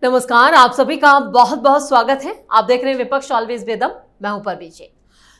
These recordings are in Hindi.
नमस्कार, आप सभी का बहुत बहुत स्वागत है। आप देख रहे हैं विपक्ष ऑलवेज वेदम। मैं हूं परवीन।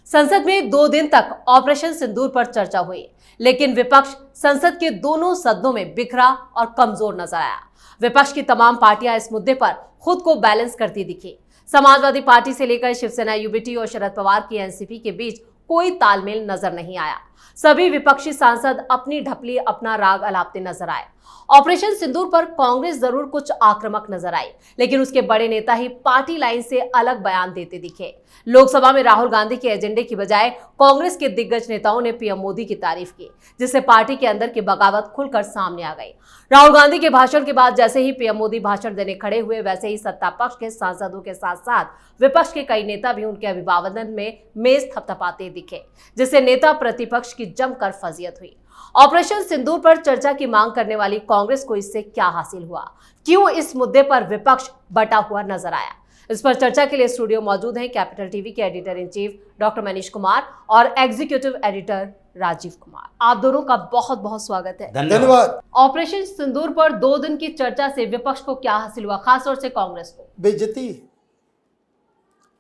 संसद में 2 दिन तक ऑपरेशन सिंदूर पर चर्चा हुई, लेकिन विपक्ष संसद के दोनों सदनों में बिखरा और कमजोर नजर आया। विपक्ष की तमाम पार्टियां इस मुद्दे पर खुद को बैलेंस करती दिखी। समाजवादी पार्टी से लेकर शिवसेना, यूबीटी और शरद पवार की एनसीपी के बीच कोई तालमेल नजर नहीं आया। सभी विपक्षी सांसद अपनी ढपली, अपना राग अलापते नजर आए। ऑपरेशन सिंदूर पर कांग्रेस जरूर कुछ आक्रामक नजर आई, लेकिन उसके बड़े नेता ही पार्टी लाइन से अलग बयान देते दिखे। लोकसभा में राहुल गांधी के एजेंडे की बजाय कांग्रेस के दिग्गज नेताओं ने पीएम मोदी की तारीफ की, जिससे पार्टी के अंदर की बगावत खुलकर सामने आ गई। राहुल गांधी के भाषण के बाद जैसे ही पीएम मोदी भाषण देने खड़े हुए, वैसे ही सत्ता पक्ष के सांसदों के साथ साथ विपक्ष के कई नेता भी उनके अभिवादन में मेज थपथपाते दिखे, जिससे नेता प्रतिपक्ष की जमकर फजीयत हुई। ऑपरेशन सिंदूर पर चर्चा की मांग करने वाली कांग्रेस को इससे क्या हासिल हुआ? क्यों इस मुद्दे पर विपक्ष बटा हुआ नजर आया? इस पर चर्चा के लिए स्टूडियो मौजूद हैं कैपिटल टीवी के editor in chief doctor Manish Kumar और एग्जीक्यूटिव एडिटर राजीव कुमार। आप दोनों का बहुत बहुत स्वागत है। धन्यवाद। ऑपरेशन सिंदूर पर 2 दिन की चर्चा से विपक्ष को क्या हासिल हुआ, खासतौर से कांग्रेस को? बेइज्जती।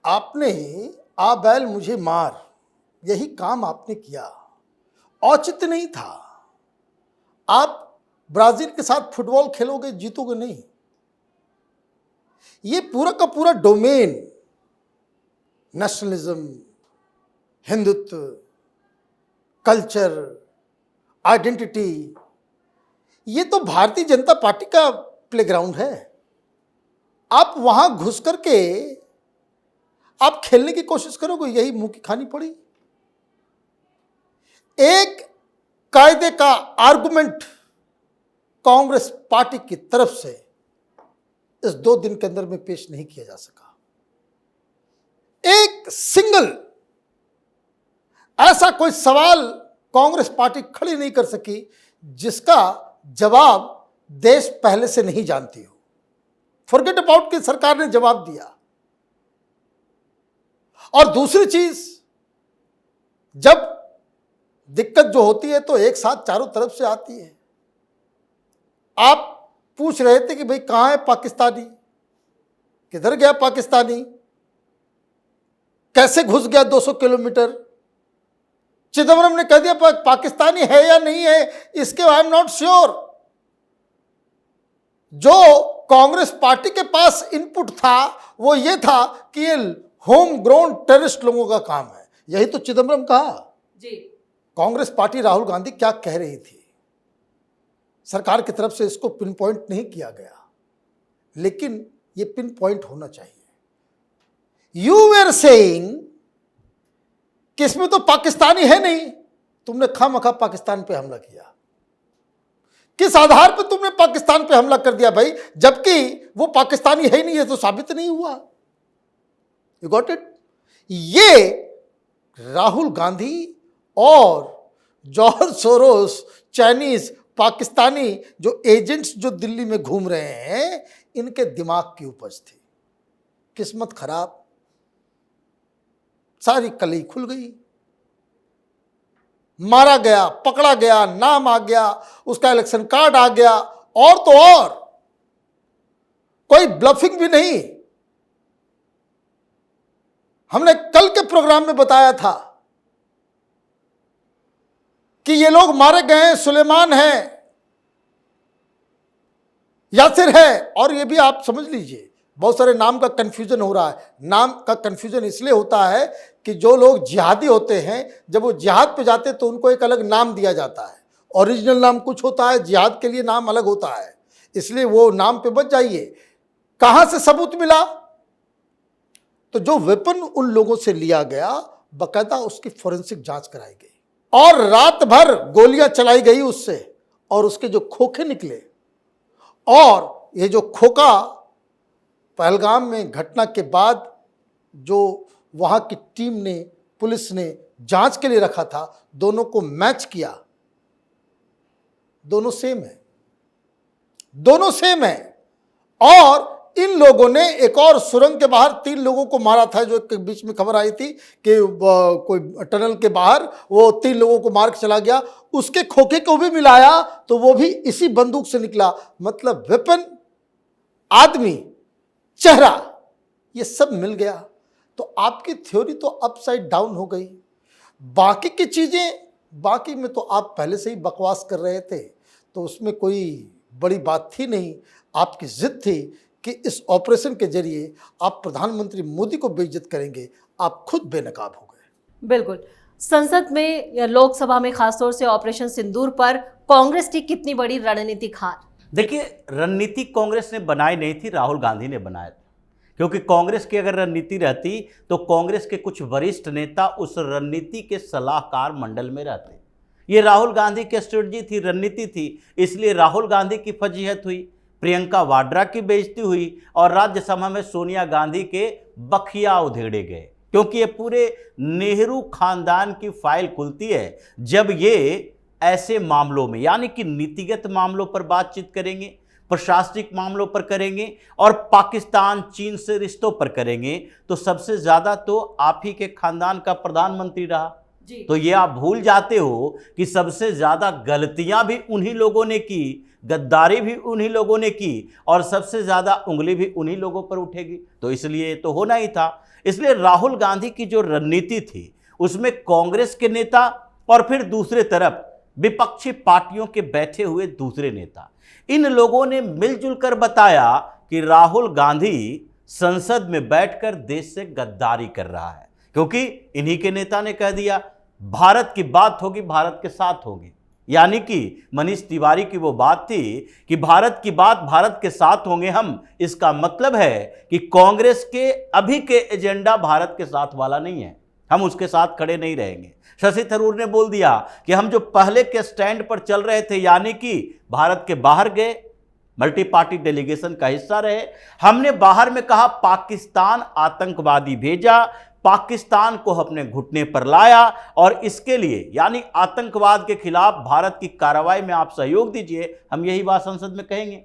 आपने आ बैल मुझे मार, यही काम आपने किया। औचित्य नहीं था। आप ब्राजील के साथ फुटबॉल खेलोगे, जीतोगे नहीं। ये पूरा का पूरा domain nationalism, Hindutva, culture, identity, ये तो भारतीय जनता पार्टी का प्लेग्राउंड है। आप वहां घुस करके आप खेलने की कोशिश करोगे, यही मुंह की खानी पड़ी। एक कायदे का आर्गुमेंट कांग्रेस पार्टी की तरफ से इस 2 दिन के अंदर में पेश नहीं किया जा सका। एक सिंगल ऐसा कोई सवाल कांग्रेस पार्टी खड़ी नहीं कर सकी जिसका जवाब देश पहले से नहीं जानती हो। फॉरगेट अबाउट कि सरकार ने जवाब दिया। और दूसरी चीज, जब दिक्कत जो होती है तो एक साथ चारों तरफ से आती है। आप पूछ रहे थे कि भाई कहां है पाकिस्तानी, किधर गया पाकिस्तानी, कैसे घुस गया 200 किलोमीटर। चिदम्बरम ने कह दिया पाकिस्तानी है या नहीं है, इसके आई एम नॉट श्योर। जो कांग्रेस पार्टी के पास इनपुट था वो ये था कि ये होम ग्रोन टेररिस्ट लोगों का काम है। यही तो चिदम्बरम कहा जी। कांग्रेस पार्टी राहुल गांधी क्या कह रही थी, सरकार की तरफ से इसको पिन पॉइंट नहीं किया गया, लेकिन ये पिन पॉइंट होना चाहिए। यू वेर सेइंग कि इसमें तो पाकिस्तानी है नहीं, तुमने खामखा पाकिस्तान पे हमला किया। किस आधार पर तुमने पाकिस्तान पे हमला कर दिया भाई, जबकि वो पाकिस्तानी है ही नहीं, ये तो साबित नहीं हुआ। You got it? ये राहुल गांधी और जॉर्ज सोरोस, चाइनीज, पाकिस्तानी जो एजेंट्स जो दिल्ली में घूम रहे हैं, इनके दिमाग की उपज थी। किस्मत खराब, सारी कली खुल गई। मारा गया, पकड़ा गया, नाम आ गया, उसका इलेक्शन कार्ड आ गया, और तो और कोई ब्लफिंग भी नहीं। हमने कल के प्रोग्राम में बताया था कि ये लोग मारे गए हैं, सुलेमान है, यासिर है, और ये भी आप समझ लीजिए बहुत सारे नाम का कंफ्यूजन हो रहा है। नाम का कंफ्यूजन इसलिए होता है कि जो लोग जिहादी होते हैं, जब वो जिहाद पे जाते हैं तो उनको एक अलग नाम दिया जाता है। ओरिजिनल नाम कुछ होता है, जिहाद के लिए नाम अलग होता है, इसलिए वो नाम पे बच जाइए। कहां से सबूत मिला? तो जो वेपन उन लोगों से लिया गया, बकायदा उसकी फोरेंसिक जांच कराई गई और रात भर गोलियां चलाई गई उससे, और उसके जो खोखे निकले, और ये जो खोखा पहलगाम में घटना के बाद जो वहां की टीम ने, पुलिस ने जांच के लिए रखा था, दोनों को मैच किया, दोनों सेम है, दोनों सेम है। और इन लोगों ने एक और सुरंग के बाहर 3 लोगों को मारा था, जो एक बीच में खबर आई थी कि कोई टनल के बाहर वो 3 लोगों को मार के चला गया, उसके खोखे को भी मिलाया तो वो भी इसी बंदूक से निकला। मतलब वेपन आदमी चेहरा, ये सब मिल गया तो आपकी थ्योरी तो अपसाइड डाउन हो गई। बाकी की चीज़ें, बाकी में तो आप पहले से ही बकवास कर रहे थे, तो उसमें कोई बड़ी बात थी नहीं। आपकी जिद थी कि इस ऑपरेशन के जरिए आप प्रधानमंत्री मोदी को बेइज्जत करेंगे, आप खुद बेनकाब हो गए। बिल्कुल। संसद में या लोकसभा में खासतौर से ऑपरेशन सिंदूर पर कांग्रेस की कितनी बड़ी रणनीतिक हार? देखिए, रणनीति कांग्रेस ने बनाई नहीं थी, राहुल गांधी ने बनाया था। क्योंकि कांग्रेस की अगर रणनीति रहती तो कांग्रेस के कुछ वरिष्ठ नेता उस रणनीति के सलाहकार मंडल में रहते। ये राहुल गांधी की स्ट्रेटजी थी, रणनीति थी, इसलिए राहुल गांधी की फजीहत हुई, प्रियंका वाड्रा की बेइज्जती हुई और राज्यसभा में सोनिया गांधी के बखिया उधेड़े गए। क्योंकि ये पूरे नेहरू खानदान की फाइल खुलती है जब ये ऐसे मामलों में, यानी कि नीतिगत मामलों पर बातचीत करेंगे, प्रशासनिक मामलों पर करेंगे और पाकिस्तान चीन से रिश्तों पर करेंगे, तो सबसे ज्यादा तो आप ही के खानदान का प्रधानमंत्री रहा। तो ये आप भूल जाते हो कि सबसे ज्यादा गलतियां भी उन्हीं लोगों ने की, गद्दारी भी उन्हीं लोगों ने की और सबसे ज्यादा उंगली भी उन्हीं लोगों पर उठेगी। तो इसलिए तो होना ही था। इसलिए राहुल गांधी की जो रणनीति थी उसमें कांग्रेस के नेता और फिर दूसरे तरफ विपक्षी पार्टियों के बैठे हुए दूसरे नेता, इन लोगों ने मिलजुल कर बताया कि राहुल गांधी संसद में बैठकर देश से गद्दारी कर रहा है। क्योंकि इन्हीं के नेता ने कह दिया भारत की बात होगी, भारत के साथ होगी। यानी कि मनीष तिवारी की वो बात थी कि भारत की बात भारत के साथ होंगे हम। इसका मतलब है कि कांग्रेस के अभी के एजेंडा भारत के साथ वाला नहीं है, हम उसके साथ खड़े नहीं रहेंगे। शशि थरूर ने बोल दिया कि हम जो पहले के स्टैंड पर चल रहे थे, यानी कि भारत के बाहर गए, मल्टी पार्टी डेलीगेशन का हिस्सा रहे, हमने बाहर में कहा पाकिस्तान आतंकवादी भेजा, पाकिस्तान को अपने घुटने पर लाया और इसके लिए यानी आतंकवाद के खिलाफ भारत की कार्रवाई में आप सहयोग दीजिए। हम यही बात संसद में कहेंगे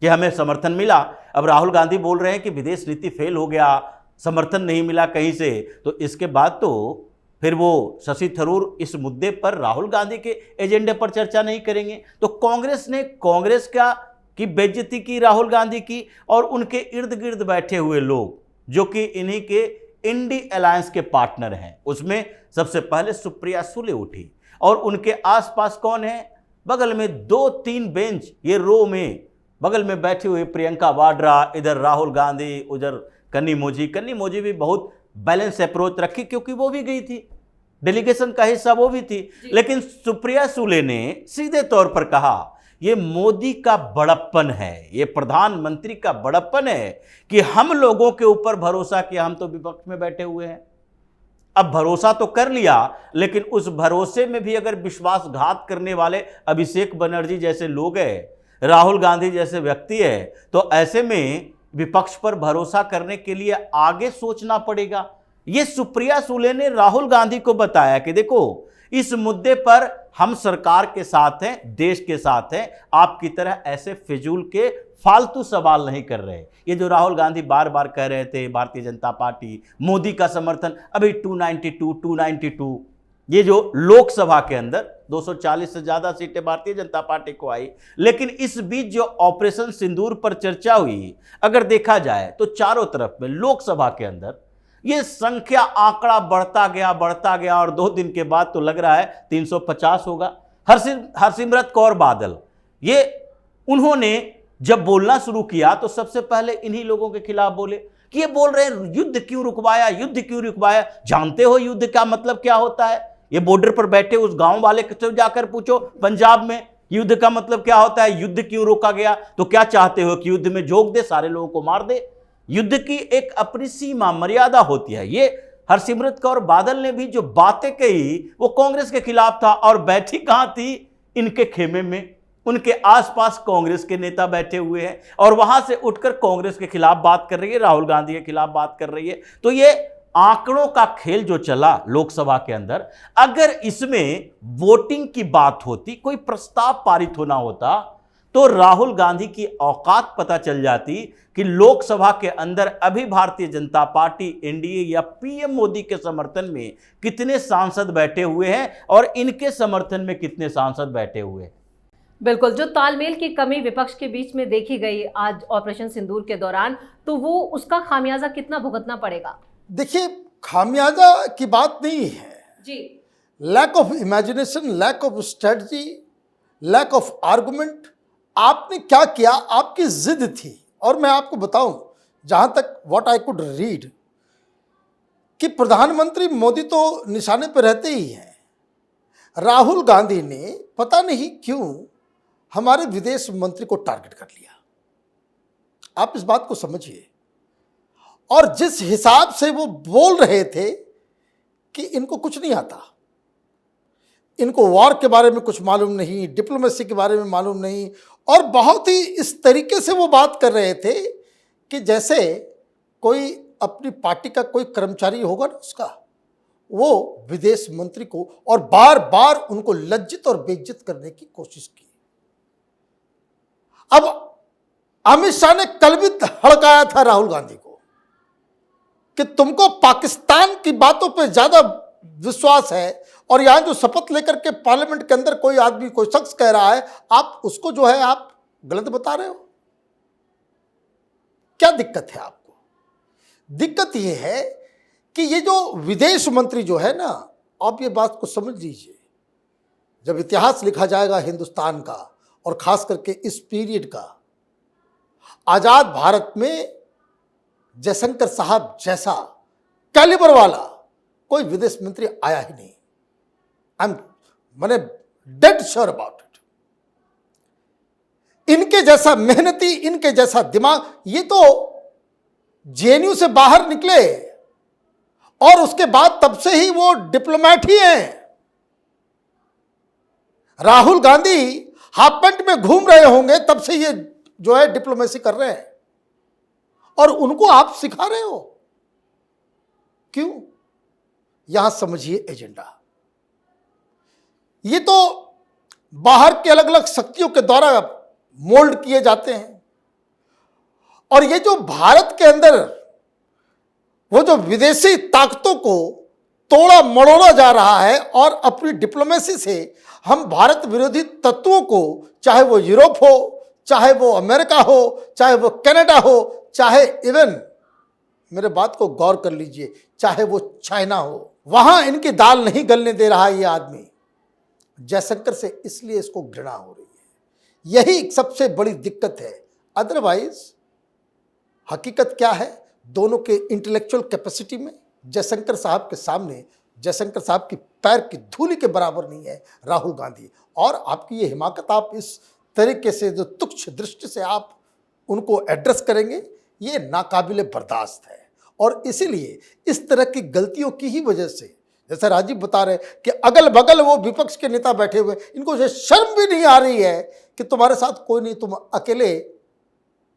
कि हमें समर्थन मिला। अब राहुल गांधी बोल रहे हैं कि विदेश नीति फेल हो गया, समर्थन नहीं मिला कहीं से, तो इसके बाद तो फिर वो शशि थरूर इस मुद्दे पर राहुल गांधी के एजेंडे पर चर्चा नहीं करेंगे। तो कांग्रेस ने कांग्रेस की बेइज्जती की राहुल गांधी की, और उनके इर्द गिर्द बैठे हुए लोग जो कि इन्हीं के इंडी अलायंस के पार्टनर हैं, उसमें सबसे पहले सुप्रिया सुले उठी और उनके आसपास कौन है, बगल में 2-3 बेंच ये रो में बगल में बैठी हुई प्रियंका वाड्रा, इधर राहुल गांधी, उधर कन्नी मोजी भी बहुत बैलेंस अप्रोच रखी क्योंकि वो भी गई थी, डेलीगेशन का हिस्सा वो भी थी। लेकिन सुप्रिया सुले ने सीधे तौर पर कहा ये मोदी का बड़प्पन है, ये प्रधानमंत्री का बड़प्पन है कि हम लोगों के ऊपर भरोसा किया, हम तो विपक्ष में बैठे हुए हैं। अब भरोसा तो कर लिया, लेकिन उस भरोसे में भी अगर विश्वासघात करने वाले अभिषेक बनर्जी जैसे लोग हैं, राहुल गांधी जैसे व्यक्ति है, तो ऐसे में विपक्ष पर भरोसा करने के लिए आगे सोचना पड़ेगा। ये सुप्रिया सुले ने राहुल गांधी को बताया कि देखो इस मुद्दे पर हम सरकार के साथ हैं, देश के साथ हैं, आपकी तरह ऐसे फिजूल के फालतू सवाल नहीं कर रहे। ये जो राहुल गांधी बार बार कह रहे थे भारतीय जनता पार्टी मोदी का समर्थन, अभी 292 ये जो लोकसभा के अंदर 240 से ज्यादा सीटें भारतीय जनता पार्टी को आई, लेकिन इस बीच जो ऑपरेशन सिंदूर पर चर्चा हुई, अगर देखा जाए तो चारों तरफ में लोकसभा के अंदर ये संख्या आंकड़ा बढ़ता गया और 2 दिन के बाद तो लग रहा है 350 होगा। हरसिमरत कौर बादल, ये उन्होंने जब बोलना शुरू किया तो सबसे पहले इन्हीं लोगों के खिलाफ बोले कि ये बोल रहे हैं युद्ध क्यों रुकवाया, जानते हो युद्ध का मतलब क्या होता है? ये बॉर्डर पर बैठे उस गांव वाले से जाकर पूछो पंजाब में युद्ध का मतलब क्या होता है, युद्ध क्यों रोका गया, तो क्या चाहते हो कि युद्ध में झोंक दे, सारे लोगों को मार दे? युद्ध की एक अपनी सीमा मर्यादा होती है। ये हरसिमरत कौर बादल ने भी जो बातें कही वो कांग्रेस के खिलाफ था, और बैठी कहां थी? इनके खेमे में, उनके आसपास कांग्रेस के नेता बैठे हुए हैं और वहां से उठकर कांग्रेस के खिलाफ बात कर रही है, राहुल गांधी के खिलाफ बात कर रही है। तो ये आंकड़ों का खेल जो चला लोकसभा के अंदर, अगर इसमें वोटिंग की बात होती, कोई प्रस्ताव पारित होना होता, तो राहुल गांधी की औकात पता चल जाती कि लोकसभा के अंदर अभी भारतीय जनता पार्टी, एनडीए या पीएम मोदी के समर्थन में कितने सांसद बैठे हुए हैं और इनके समर्थन में कितने सांसद बैठे हुए हैं। बिल्कुल, जो तालमेल की कमी विपक्ष के बीच में देखी गई आज ऑपरेशन सिंदूर के दौरान, तो वो उसका खामियाजा कितना भुगतना पड़ेगा? देखिए, खामियाजा की बात नहीं है जी। Lack of imagination, lack of strategy, lack of argument. आपने क्या किया, आपकी जिद थी। और मैं आपको बताऊं, जहां तक व्हाट आई कुड रीड, कि प्रधानमंत्री मोदी तो निशाने पर रहते ही हैं। राहुल गांधी ने पता नहीं क्यों हमारे विदेश मंत्री को टारगेट कर लिया। आप इस बात को समझिए। और जिस हिसाब से वो बोल रहे थे कि इनको कुछ नहीं आता, इनको वॉर के बारे में कुछ मालूम नहीं, डिप्लोमेसी के बारे में मालूम नहीं, और बहुत ही इस तरीके से वो बात कर रहे थे कि जैसे कोई अपनी पार्टी का कोई कर्मचारी होगा ना, उसका वो विदेश मंत्री को, और बार बार उनको लज्जित और बेइज्जत करने की कोशिश की। अब अमित शाह ने कल भी हड़काया था राहुल गांधी को कि तुमको पाकिस्तान की बातों पे ज्यादा विश्वास है, और यहां जो शपथ लेकर के पार्लियामेंट के अंदर कोई आदमी, कोई शख्स कह रहा है, आप उसको जो है आप गलत बता रहे हो। क्या दिक्कत है आपको? दिक्कत यह है कि ये जो विदेश मंत्री जो है ना, आप ये बात को समझ लीजिए, जब इतिहास लिखा जाएगा हिंदुस्तान का, और खास करके इस पीरियड का, आजाद भारत में जयशंकर साहब जैसा कैलिबर वाला कोई विदेश मंत्री आया ही नहीं। मैंने डेड श्योर अबाउट इट। इनके जैसा मेहनती, इनके जैसा दिमाग, ये तो जेएनयू से बाहर निकले और उसके बाद तब से ही वो डिप्लोमेट ही हैं। राहुल गांधी हाफ पैंट में घूम रहे होंगे तब से ये जो है डिप्लोमेसी कर रहे हैं, और उनको आप सिखा रहे हो। क्यों? यहां समझिए एजेंडा। ये तो बाहर के अलग अलग शक्तियों के द्वारा मोल्ड किए जाते हैं, और ये जो भारत के अंदर वो जो विदेशी ताकतों को तोड़ा मरोड़ा जा रहा है, और अपनी डिप्लोमेसी से हम भारत विरोधी तत्वों को, चाहे वो यूरोप हो, चाहे वो अमेरिका हो, चाहे वो कनाडा हो, चाहे इवन, मेरे बात को गौर कर लीजिए, चाहे वो चाइना हो, वहां इनकी दाल नहीं गलने दे रहा है ये आदमी जयशंकर से। इसलिए इसको घृणा हो रही है। यही सबसे बड़ी दिक्कत है। अदरवाइज हकीकत क्या है, दोनों के इंटेलेक्चुअल कैपेसिटी में जयशंकर साहब के सामने, जयशंकर साहब की पैर की धूली के बराबर नहीं है राहुल गांधी। और आपकी ये हिमाकत, आप इस तरीके से जो तुच्छ दृष्टि से आप उनको एड्रेस करेंगे, ये नाकाबिले बर्दाश्त है। और इसीलिए इस तरह की गलतियों की ही वजह से, जैसे राजीव बता रहे कि अगल बगल वो विपक्ष के नेता बैठे हुए, इनको ये शर्म भी नहीं आ रही है कि तुम्हारे साथ कोई नहीं, तुम अकेले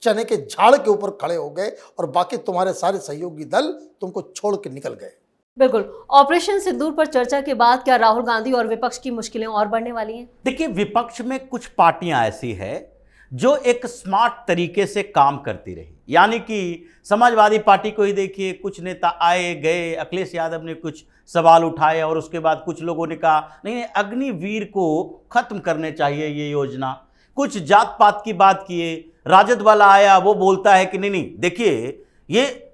चने के झाड़ के ऊपर खड़े हो गए, और बाकी तुम्हारे सारे सहयोगी दल तुमको छोड़ के निकल गए। बिल्कुल। ऑपरेशन सिंदूर पर चर्चा के बाद क्या राहुल गांधी और विपक्ष की मुश्किलें और बढ़ने वाली हैं? देखिए, विपक्ष में कुछ पार्टियां ऐसी है जो एक स्मार्ट तरीके से काम करती रही। यानी कि समाजवादी पार्टी को ही देखिए, कुछ नेता आए गए, अखिलेश यादव ने कुछ सवाल उठाए, और उसके बाद कुछ लोगों ने कहा नहीं, अग्निवीर को खत्म करने चाहिए ये योजना। कुछ जात पात की बात किए, राजद वाला आया, वो बोलता है कि नहीं, देखिए ये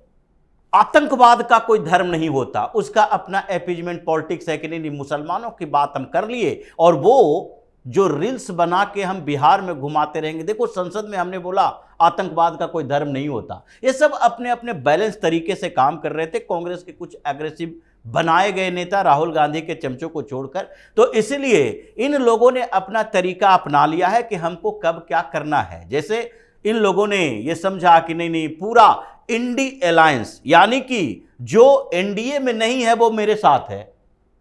आतंकवाद का कोई धर्म नहीं होता, उसका अपना एपीजमेंट पॉलिटिक्स है कि नहीं, मुसलमानों की बात हम कर लिए, और वो जो रील्स बना के हम बिहार में घुमाते रहेंगे। देखो, संसद में हमने बोला आतंकवाद का कोई धर्म नहीं होता। ये सब अपने अपने बैलेंस तरीके से काम कर रहे थे, कांग्रेस के कुछ एग्रेसिव बनाए गए नेता राहुल गांधी के चमचों को छोड़कर। तो इसलिए इन लोगों ने अपना तरीका अपना लिया है कि हमको कब क्या करना है। जैसे इन लोगों ने ये समझा कि नहीं, पूरा इंडी अलायंस, यानी कि जो एनडीए में नहीं है वो मेरे साथ है।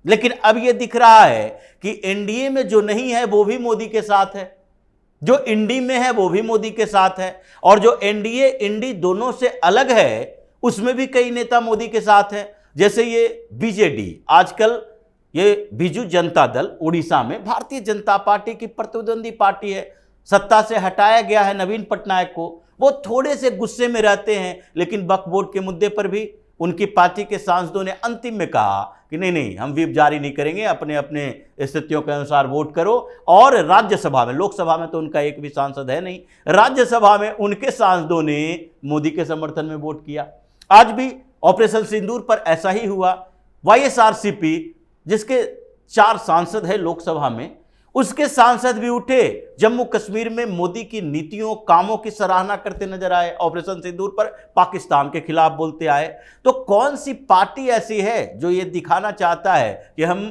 लेकिन अब ये दिख रहा है कि एनडीए में जो नहीं है वो भी मोदी के साथ है, जो इंडी में है वो भी मोदी के साथ है, और जो एनडीए इंडी दोनों से अलग है उसमें भी कई नेता मोदी के साथ हैं। जैसे ये बीजेडी, आजकल ये बीजू जनता दल उड़ीसा में भारतीय जनता पार्टी की प्रतिद्वंदी पार्टी है, सत्ता से हटाया गया है नवीन पटनायक को। वो थोड़े से गुस्से में रहते हैं, लेकिन वक्फ बोर्ड के मुद्दे पर भी उनकी पार्टी के सांसदों ने अंतिम में कहा कि नहीं नहीं हम व्हिप जारी नहीं करेंगे, अपने अपने स्थितियों के अनुसार वोट करो। और राज्यसभा में, लोकसभा में तो उनका एक भी सांसद है नहीं, राज्यसभा में उनके सांसदों ने मोदी के समर्थन में वोट किया। आज भी ऑपरेशन सिंदूर पर ऐसा ही हुआ। YSRCP जिसके 4 सांसद हैं लोकसभा में, उसके सांसद भी उठे, जम्मू कश्मीर में मोदी की नीतियों कामों की सराहना करते नजर आए, ऑपरेशन सिंदूर पर पाकिस्तान के खिलाफ बोलते आए। तो कौन सी पार्टी ऐसी है जो ये दिखाना चाहता है कि हम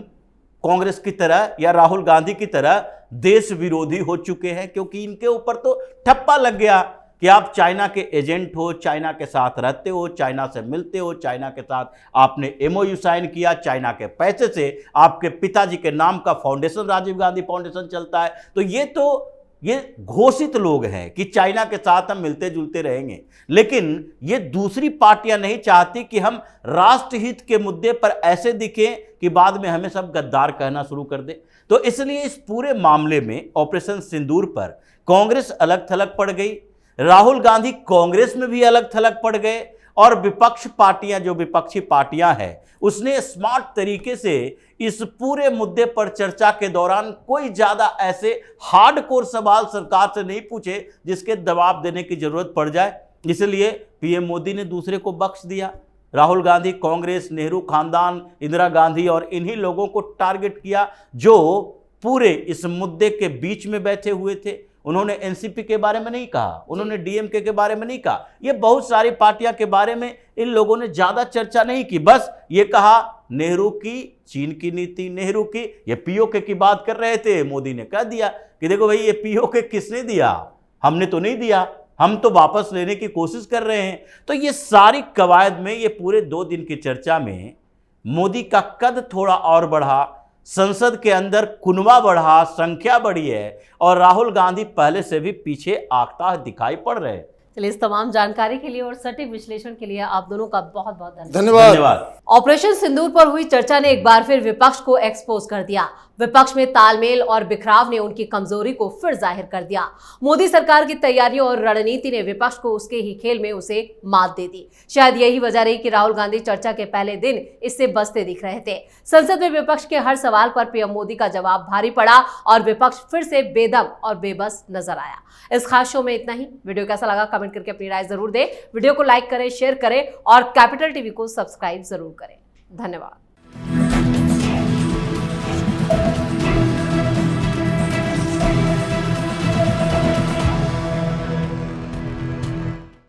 कांग्रेस की तरह या राहुल गांधी की तरह देश विरोधी हो चुके हैं? क्योंकि इनके ऊपर तो ठप्पा लग गया कि आप चाइना के एजेंट हो, चाइना के साथ रहते हो, चाइना से मिलते हो, चाइना के साथ आपने MOU साइन किया, चाइना के पैसे से आपके पिताजी के नाम का फाउंडेशन, राजीव गांधी फाउंडेशन चलता है। तो ये घोषित लोग हैं कि चाइना के साथ हम मिलते जुलते रहेंगे। लेकिन ये दूसरी पार्टियां नहीं चाहती कि हम राष्ट्रहित के मुद्दे पर ऐसे दिखें कि बाद में हमें सब गद्दार कहना शुरू कर दे। तो इसलिए इस पूरे मामले में ऑपरेशन सिंदूर पर कांग्रेस अलग थलग पड़ गई, राहुल गांधी कांग्रेस में भी अलग थलग पड़ गए, और विपक्ष पार्टियां, जो विपक्षी पार्टियां हैं, उसने स्मार्ट तरीके से इस पूरे मुद्दे पर चर्चा के दौरान कोई ज्यादा ऐसे हार्डकोर सवाल सरकार से नहीं पूछे जिसके जवाब देने की जरूरत पड़ जाए। इसलिए PM मोदी ने दूसरे को बख्श दिया। राहुल गांधी कांग्रेस, नेहरू खानदान, इंदिरा गांधी और इन्हीं लोगों को टारगेट किया जो पूरे इस मुद्दे के बीच में बैठे हुए थे। उन्होंने NCP के बारे में नहीं कहा, उन्होंने DMK के बारे में नहीं कहा, ये बहुत सारी पार्टियां के बारे में इन लोगों ने ज्यादा चर्चा नहीं की। बस ये कहा नेहरू की, चीन की नीति, नेहरू की, ये POK की बात कर रहे थे। मोदी ने कह दिया कि देखो भाई, ये POK किसने दिया? हमने तो नहीं दिया, हम तो वापस लेने की कोशिश कर रहे हैं। तो ये सारी कवायद में, ये पूरे 2 दिन की चर्चा में मोदी का कद थोड़ा और बढ़ा, संसद के अंदर कुनवा बढ़ा, संख्या बढ़ी है, और राहुल गांधी पहले से भी पीछे आगता दिखाई पड़ रहे हैं। चलिए, इस तमाम जानकारी के लिए और सटीक विश्लेषण के लिए आप दोनों का बहुत बहुत धन्यवाद। ऑपरेशन सिंदूर पर हुई चर्चा ने एक बार फिर विपक्ष को एक्सपोज कर दिया। विपक्ष में तालमेल और बिखराव ने उनकी कमजोरी को फिर जाहिर कर दिया। मोदी सरकार की तैयारियों और रणनीति ने विपक्ष को उसके ही खेल में उसे मात दे दी। शायद यही वजह रही कि राहुल गांधी चर्चा के पहले दिन इससे बचते दिख रहे थे। संसद में विपक्ष के हर सवाल पर PM मोदी का जवाब भारी पड़ा और विपक्ष फिर से बेदम और बेबस नजर आया। इस खास शो में इतना ही। वीडियो कैसा लगा कमेंट करके अपनी राय जरूर दें। वीडियो को लाइक करें, शेयर करें और कैपिटल TV को सब्सक्राइब जरूर करें। धन्यवाद।